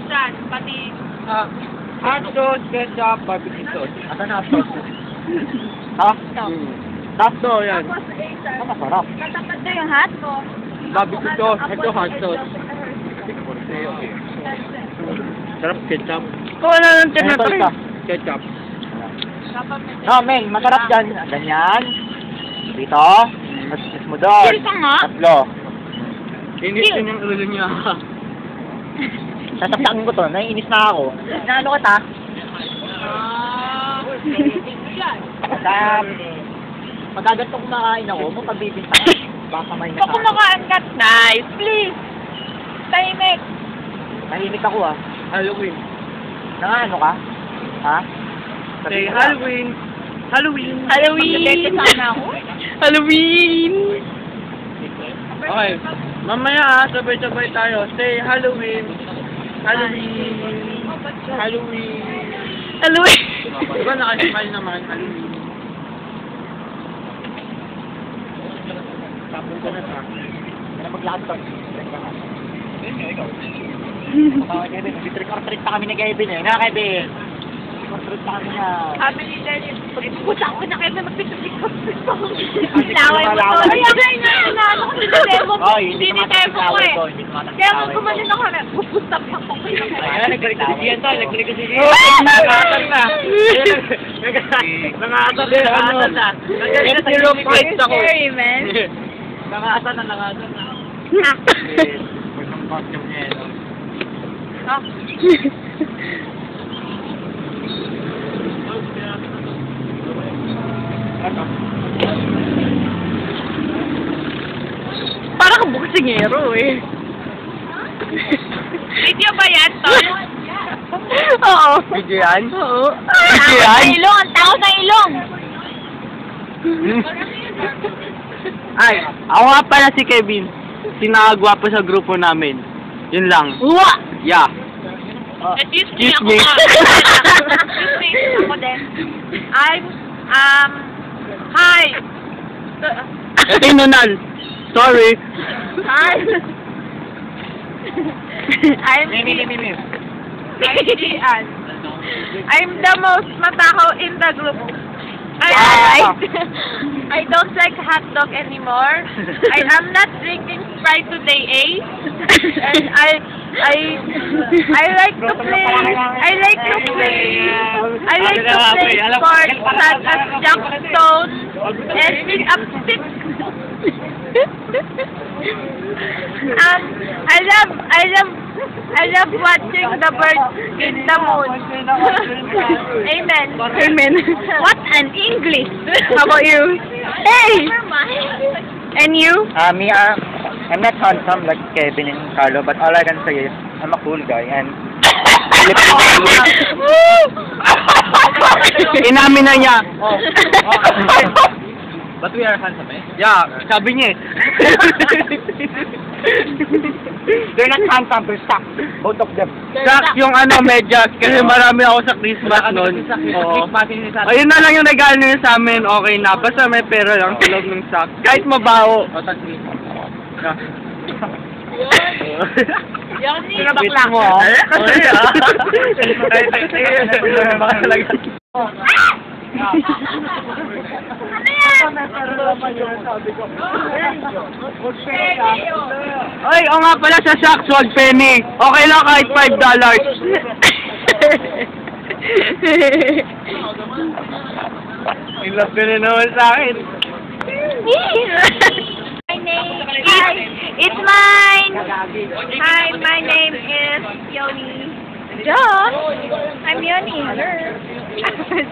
dyan, pati... Hot sauce, ketchup, barbecue sauce. Asan na sauce? Ha? Tapos yan. Ang masarap. Katapat na yung hot ko. Barbecue sauce. Ito hot sauce. Okay. Sarap ketchup. Kung ano lang Ano ba? Ketchup. No, Meng, masarap dyan. Ganyan. Dito. Tapos mo doon. Sila nga. Tatlo. Inis din yung ulo niya. Sasaksakin ko to. Naiinis na ako. Naano ka ta? Pagka ganito kumakain ako, mapabibinta ka. Baka may Kung kumakain ka, nice, please. Tahimik. Nahimik ako ah. Halloween. Ano ka? Ha? Say Halloween. Halloween. Halloween. Sana ako. Halloween. Okay. Mamaya sabay-sabay tayo. Say Halloween. Halloween. Halloween. Halloween. Diba nakasipal naman? Halloween. Tapos ko na sa. Kaya maglakad to. Trick or treat pa kami ni Kevin eh. Na Kevin? Trick or treat pa kami na. Sabi ni Dennis, puta ako na kayo na magpipikot. Laway mo to. Kaya nga, inaano ko si Demo. Hindi Demo ko eh. Kaya kung kumanin ako na, pupusta pa ako. Kaya nagkalit kasi yan to. Nagkalit kasi yan. Nangatal na. Nangatal na. Nangatal na. Zero points ako. Scary, man. Nangatal na. Costume niya yun. Oh. Parang ka buksingero eh. Video ba yan, Tol? Oo. Video yan? Oo. Video yan? Ilong, ang tao sa ilong. Ay, ako nga pala si Kevin. Sinakagwapo sa grupo namin. Yun lang. Uwa! Yeah. Excuse me. Excuse me. Ako din. Hi. Ito yung nunal. Sorry. Hi. I'm Gian. I'm the most matakaw in the group. I don't like hot dog anymore. I am not drinking Sprite today, eh? And I like to play. I like to play sports such as jump stone and pick up sticks. I love watching the birds in the moon. Amen. Amen. What an English. How about you? Hey! And you? Me, I'm not handsome like Kevin and Carlo, but all I can say is I'm a cool guy and Inamin na niya. But we are handsome, eh? Yeah, sabi niya eh. They're not handsome, they're stuck. Both of them. Sak yung medyas kasi marami ako sa Christmas noon. Oo. Ayun na lang yung regalo niya sa amin, okay na. Basta may pera lang sa loob ng sack. Kahit mabaho. Yoni. Pinabakla mo, oh. Ay, o nga pala sa socks, wag penny. Okay lang kahit $5. I love ka na naman sa akin. My name it's mine. Hi, my name is Yoni. Josh. I'm Yoni.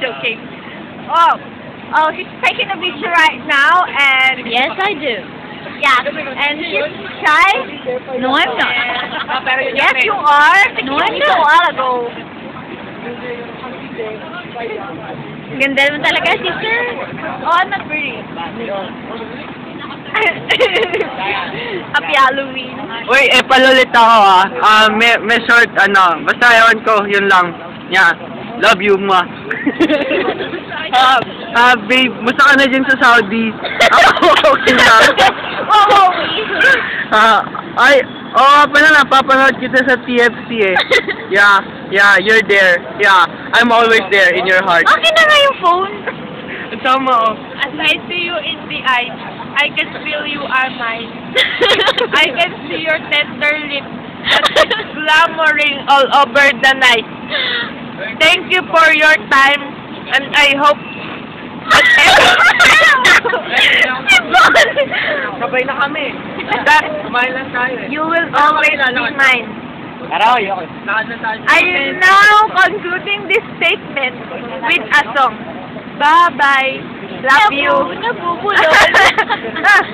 Joking. Oh, she's taking a picture right now, and yes, I do. Yeah, and she's shy. No, I'm not. Yes, you are. No, I'm not. A while ago. Ganda naman talaga, sister. Oh, I'm not pretty. Happy Halloween. Uy, palulit ako may short, basta ewan ko, yun lang. Yeah, love you, ma. Babe, musta ka na dyan sa Saudi? Ako, okay lang. Oh, Oo, pala napapanood kita sa TFC eh. Yeah, you're there. Yeah, I'm always there in your heart. Okay na nga yung phone. Tama oh. As I see you in the eyes, I can feel you are mine. I can see your tender lips that is glamoring all over the night. Thank you for your time, and I hope Sabay na kami. that Kumain lang tayo eh. you will always be mine. Tara, okay. I am now concluding this statement with a song. Bye-bye. Love you. Nabubulol.